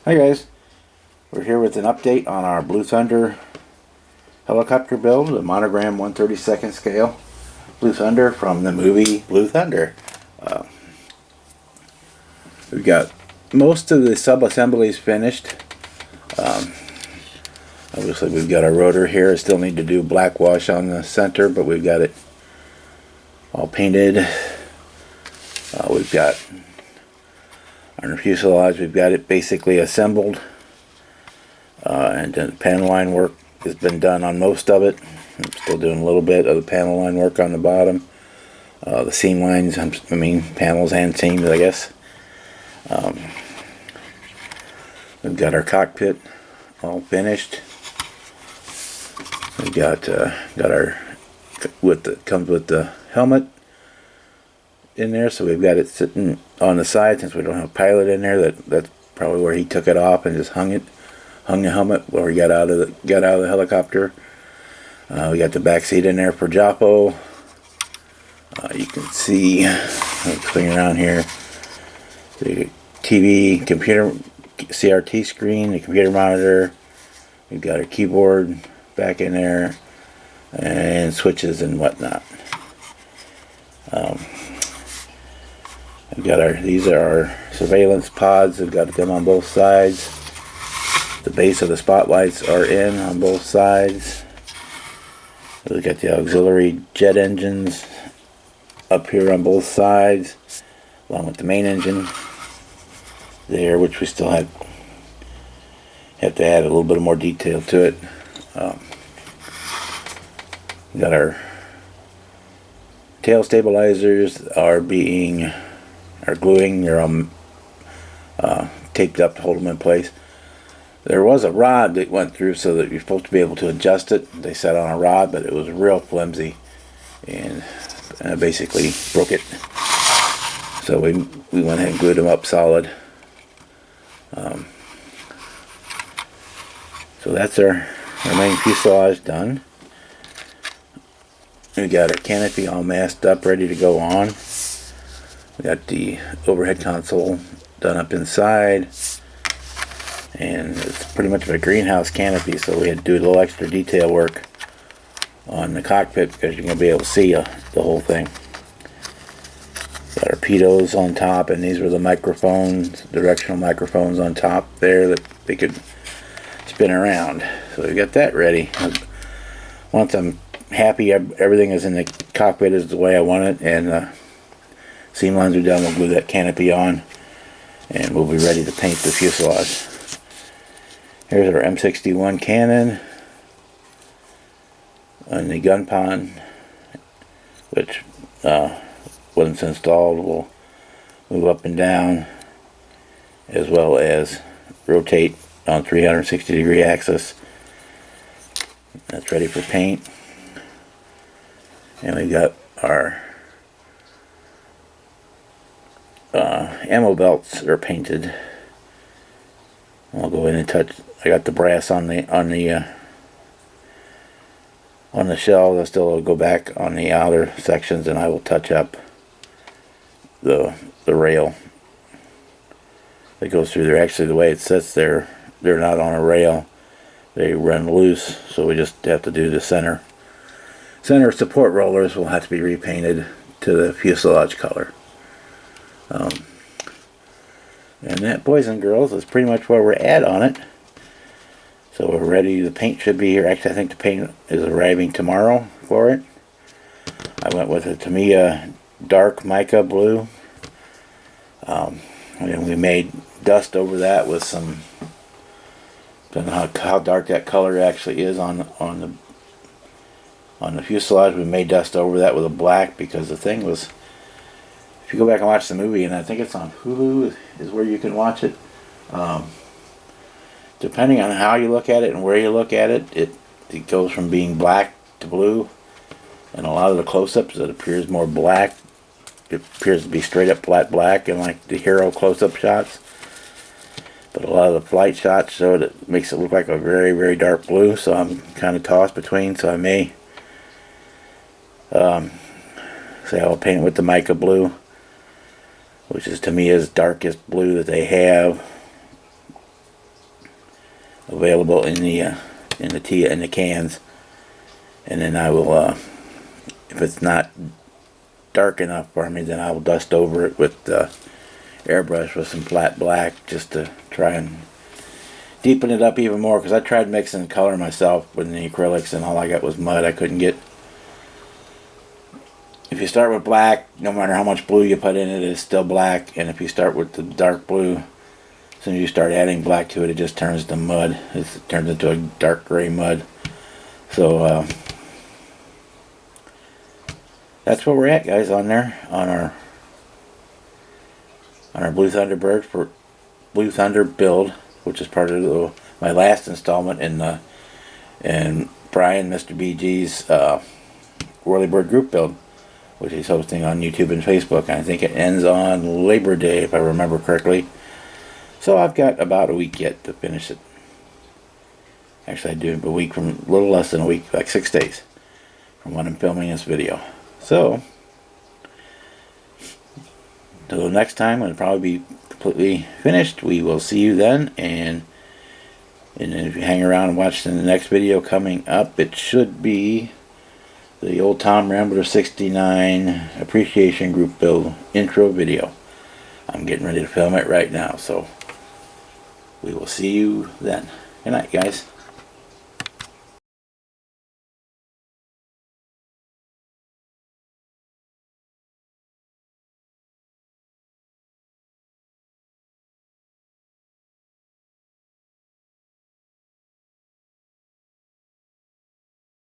Hi guys, we're here with an update on our Blue Thunder helicopter build, the Monogram 1/32 scale Blue Thunder from the movie Blue Thunder. Uh, we've got most of the sub-assemblies finished. Um, Obviously we've got our rotor here. I still need to do black wash on the center, but we've got it all painted. We've got our fuselage, we've got it basically assembled. And the panel line work has been done on most of it. I'm still doing a little bit of the panel line work on the bottom. The seam lines, panels and seams, I guess. We've got our cockpit all finished. We've got our comes with the helmet in there, so we've got it sitting on the side since we don't have a pilot in there. That's probably where he took it off and just hung the helmet where he got out of the helicopter. We got the back seat in there for Joppo. You can see, let's clean around here, the TV, computer, CRT screen, the computer monitor. We've got our keyboard back in there, and switches and whatnot. These are our surveillance pods. We've got them on both sides. The base of the spotlights are in on both sides. We've got the auxiliary jet engines up here on both sides, along with the main engine there, which we still have to add a little bit more detail to it. We got our tail stabilizers are gluing. They're taped up to hold them in place. There was a rod that went through so that you're supposed to be able to adjust it. They set on a rod, but it was real flimsy, and I basically broke it. So we went ahead and glued them up solid. So that's our main fuselage done. We got our canopy all masked up, ready to go on. We got the overhead console done up inside. And it's pretty much of a greenhouse canopy, so we had to do a little extra detail work on the cockpit because you're going to be able to see the whole thing. Got our pitos on top, and these were the microphones, directional microphones on top there that they could spin around. So we got that ready. Once I'm happy everything is in the cockpit is the way I want it, and seam lines are done, we'll glue that canopy on, and we'll be ready to paint the fuselage. Here's our M61 cannon on the gun pond, which once installed will move up and down, as well as rotate on 360-degree axis. That's ready for paint. And we got our ammo belts that are painted. I'll go in and touch. I got the brass on the shell. I'll still go back on the outer sections, and I will touch up the rail that goes through there. Actually, the way it sits there, they're not on a rail. They run loose, so we just have to do the center support rollers will have to be repainted to the fuselage color. And that, boys and girls, is pretty much where we're at on it. So we're ready. The paint should be here. Actually, I think the paint is arriving tomorrow for it. I went with a Tamiya dark mica blue. And we made dust over that with some, don't know how dark that color actually is on the fuselage. We made dust over that with a black because the thing was, if you go back and watch the movie, and I think it's on Hulu is where you can watch it, depending on how you look at it and where you look at it, it goes from being black to blue. And a lot of the close-ups, it appears more black. It appears to be straight up flat black in like the hero close-up shots. But a lot of the flight shots show it makes it look like a very, very dark blue. So I'm kind of tossed between. So I may say I'll paint it with the mica blue, which is Tamiya's darkest blue that they have. available in the cans, and then I will, if it's not dark enough for me, then I will dust over it with airbrush with some flat black just to try and deepen it up even more, because I tried mixing color myself with the acrylics and all I got was mud. I couldn't get. If you start with black, no matter how much blue you put in it, it's still black. And if you start with the dark blue, as soon as you start adding black to it, it just turns to mud. It turns into a dark gray mud. So that's where we're at, guys, on there, on our Blue Thunder build, which is part of my last installment in Brian, Mr. BG's Whirlybird group build, which he's hosting on YouTube and Facebook. And I think it ends on Labor Day, if I remember correctly. So I've got about a week yet to finish it. Actually, I do a week, from a little less than a week, like 6 days from when I'm filming this video. So till next time, when it'll probably be completely finished, we will see you then. And if you hang around and watch the next video coming up, it should be the old Tom Rambler 69 Appreciation Group Build intro video. I'm getting ready to film it right now, so we will see you then. Good night, guys.